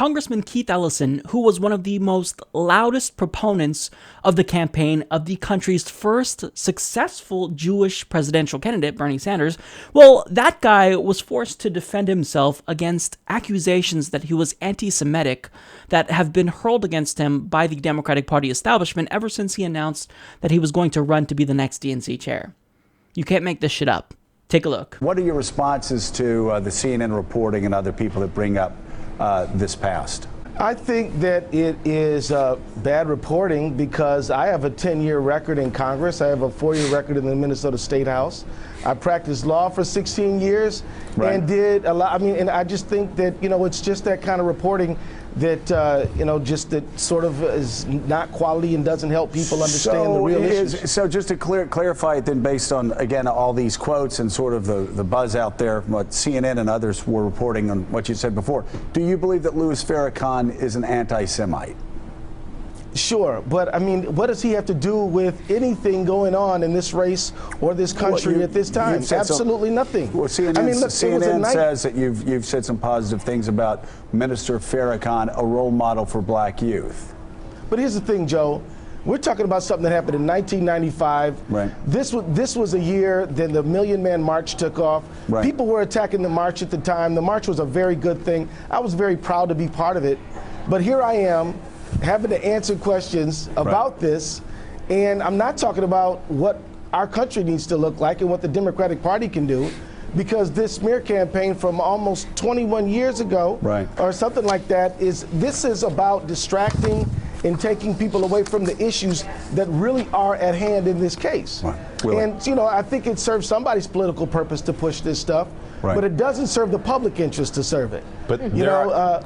Congressman Keith Ellison, who was one of the most loudest proponents of the campaign of the country's first successful Jewish presidential candidate, Bernie Sanders, well, that guy was forced to defend himself against accusations that he was anti-Semitic that have been hurled against him by the Democratic Party establishment ever since he announced that he was going to run to be the next DNC chair. You can't make this shit up. Take a look. What are your responses to the CNN reporting and other people that bring up this past? I think that it is bad reporting because I have a 10-year record in Congress. I have a 4-year record in the Minnesota State House. I practiced law for 16 years and did a lot. I mean, and I just think that, it's just that kind of reporting that, just that sort of is not quality and doesn't help people understand the real issues. So just to clarify it then, based on, again, all these quotes and sort of the buzz out there, what CNN and others were reporting on what you said before, do you believe that Louis Farrakhan is an anti-Semite? Sure, but I mean, what does he have to do with anything going on in this race or this country at this time? Absolutely nothing. Well, CNN says that you've said some positive things about Minister Farrakhan, a role model for black youth. But here's the thing, Joe. We're talking about something that happened in 1995. Right. This was a year then the Million Man March took off. Right. People were attacking the march at the time. The march was a very good thing. I was very proud to be part of it. But here I am, having to answer questions about this, and I'm not talking about what our country needs to look like and what the Democratic Party can do, because this smear campaign from almost 21 years ago or something like that is about distracting and taking people away from the issues that really are at hand in this case. And I think it serves somebody's political purpose to push this stuff. But it doesn't serve the public interest to serve it. But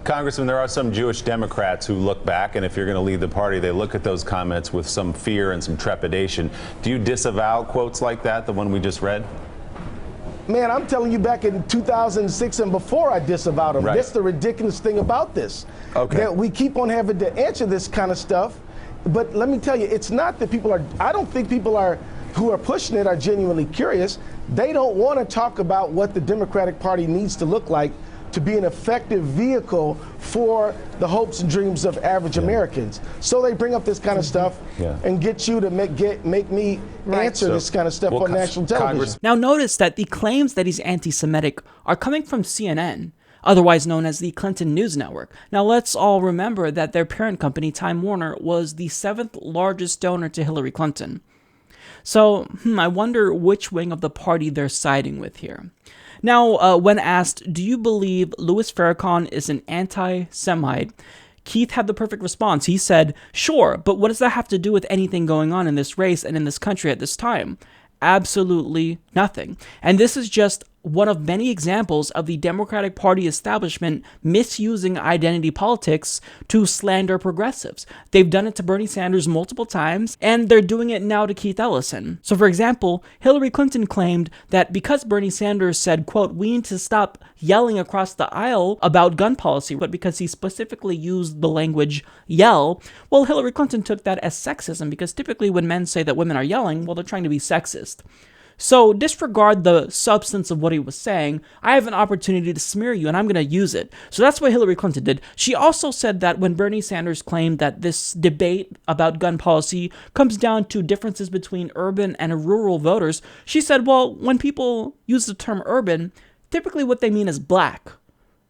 Congressman, there are some Jewish Democrats who look back, and if you're going to lead the party, they look at those comments with some fear and some trepidation. Do you disavow quotes like that, the one we just read? Man, I'm telling you, back in 2006 and before, I disavowed them. That's the ridiculous thing about this. That we keep on having to answer this kind of stuff. But let me tell you, it's not that people are, I don't think people are who are pushing it are genuinely curious. They don't want to talk about what the Democratic Party needs to look like to be an effective vehicle for the hopes and dreams of average Americans. So they bring up this kind of stuff and get you to make me answer this kind of stuff on national television. Now notice that the claims that he's anti-Semitic are coming from CNN, otherwise known as the Clinton News Network. Now let's all remember that their parent company, Time Warner, was the 7th largest donor to Hillary Clinton. So, I wonder which wing of the party they're siding with here. Now, when asked, do you believe Louis Farrakhan is an anti-Semite, Keith had the perfect response. He said, sure, but what does that have to do with anything going on in this race and in this country at this time? Absolutely nothing. And this is just one of many examples of the Democratic Party establishment misusing identity politics to slander progressives. They've done it to Bernie Sanders multiple times, and they're doing it now to Keith Ellison. So for example, Hillary Clinton claimed that because Bernie Sanders said, quote, we need to stop yelling across the aisle about gun policy, but because he specifically used the language yell, well, Hillary Clinton took that as sexism, because typically when men say that women are yelling, well, they're trying to be sexist. So disregard the substance of what he was saying. I have an opportunity to smear you, and I'm going to use it. So that's what Hillary Clinton did. She also said that when Bernie Sanders claimed that this debate about gun policy comes down to differences between urban and rural voters, she said, well, when people use the term urban, typically what they mean is black.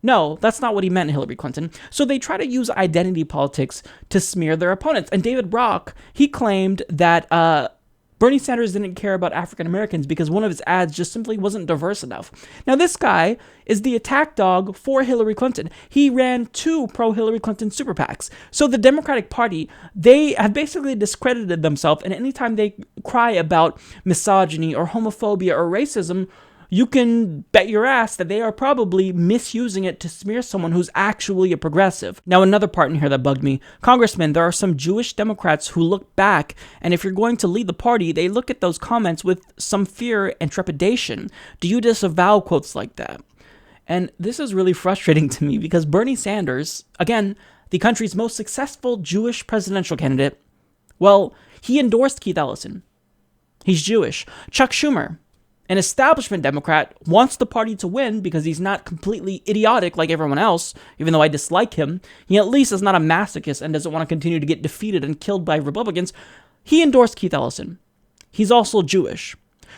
No, that's not what he meant, Hillary Clinton. So they try to use identity politics to smear their opponents. And David Brock, he claimed that Bernie Sanders didn't care about African Americans because one of his ads just simply wasn't diverse enough. Now, this guy is the attack dog for Hillary Clinton. He ran 2 pro-Hillary Clinton super PACs. So the Democratic Party, they have basically discredited themselves, and anytime they cry about misogyny or homophobia or racism, you can bet your ass that they are probably misusing it to smear someone who's actually a progressive. Now, another part in here that bugged me. Congressman, there are some Jewish Democrats who look back, and if you're going to lead the party, they look at those comments with some fear and trepidation. Do you disavow quotes like that? And this is really frustrating to me because Bernie Sanders, again, the country's most successful Jewish presidential candidate, well, he endorsed Keith Ellison. He's Jewish. Chuck Schumer, An establishment Democrat wants the party to win because he's not completely idiotic like everyone else. Even though I dislike him, he at least is not a masochist and doesn't want to continue to get defeated and killed by Republicans. He endorsed Keith Ellison. He's also Jewish.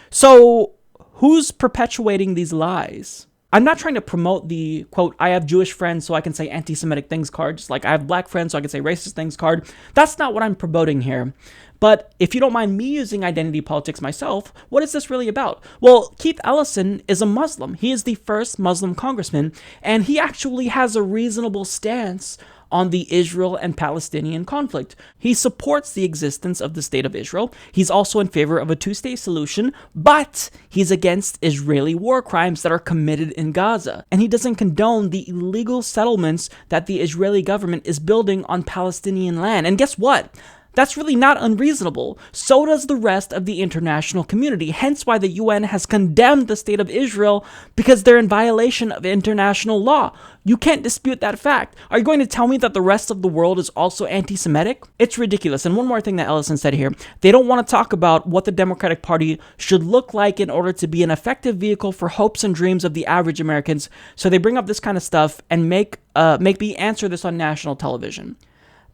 So who's perpetuating these lies? I'm not trying to promote the, quote, I have Jewish friends so I can say anti-Semitic things card, just like I have black friends so I can say racist things card. That's not what I'm promoting here. But if you don't mind me using identity politics myself, what is this really about? Well, Keith Ellison is a Muslim. He is the first Muslim congressman, and he actually has a reasonable stance on the Israel and Palestinian conflict. He supports the existence of the state of Israel. He's also in favor of a two-state solution, but he's against Israeli war crimes that are committed in Gaza. And he doesn't condone the illegal settlements that the Israeli government is building on Palestinian land. And guess what? That's really not unreasonable. So does the rest of the international community, hence why the UN has condemned the state of Israel because they're in violation of international law. You can't dispute that fact. Are you going to tell me that the rest of the world is also anti-Semitic? It's ridiculous. And one more thing that Ellison said here, they don't want to talk about what the Democratic Party should look like in order to be an effective vehicle for hopes and dreams of the average Americans. So they bring up this kind of stuff and make me answer this on national television.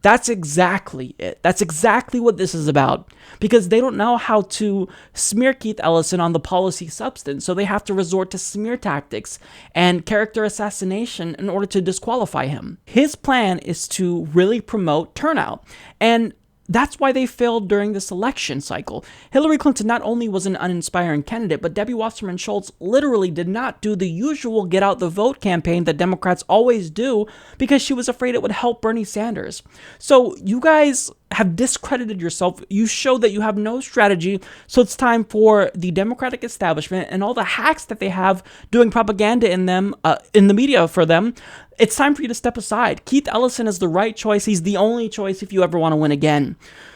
That's exactly it. That's exactly what this is about. Because they don't know how to smear Keith Ellison on the policy substance, so they have to resort to smear tactics and character assassination in order to disqualify him. His plan is to really promote turnout, and that's why they failed during this election cycle. Hillary Clinton not only was an uninspiring candidate, but Debbie Wasserman Schultz literally did not do the usual get out the vote campaign that Democrats always do because she was afraid it would help Bernie Sanders. So you guys have discredited yourself. You show that you have no strategy. So it's time for the Democratic establishment and all the hacks that they have doing propaganda in them, in the media for them. It's time for you to step aside. Keith Ellison is the right choice. He's the only choice if you ever want to win again.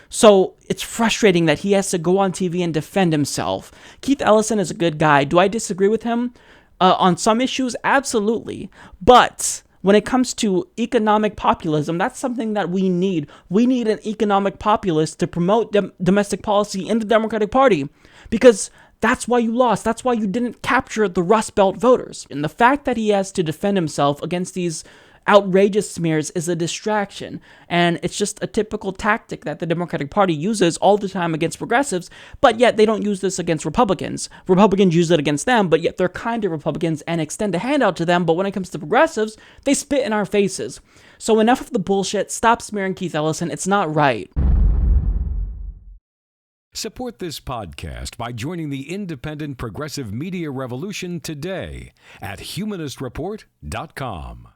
So it's frustrating that he has to go on TV and defend himself. Keith Ellison is a good guy. Do I disagree with him on some issues? Absolutely. But when it comes to economic populism, that's something that we need. We need an economic populist to promote domestic policy in the Democratic Party because that's why you lost. That's why you didn't capture the Rust Belt voters. And the fact that he has to defend himself against these outrageous smears is a distraction. And it's just a typical tactic that the Democratic Party uses all the time against progressives, but yet they don't use this against Republicans. Republicans use it against them, but yet they're kind to Republicans and extend a handout to them. But when it comes to progressives, they spit in our faces. So enough of the bullshit. Stop smearing Keith Ellison. It's not right. Support this podcast by joining the independent progressive media revolution today at humanistreport.com.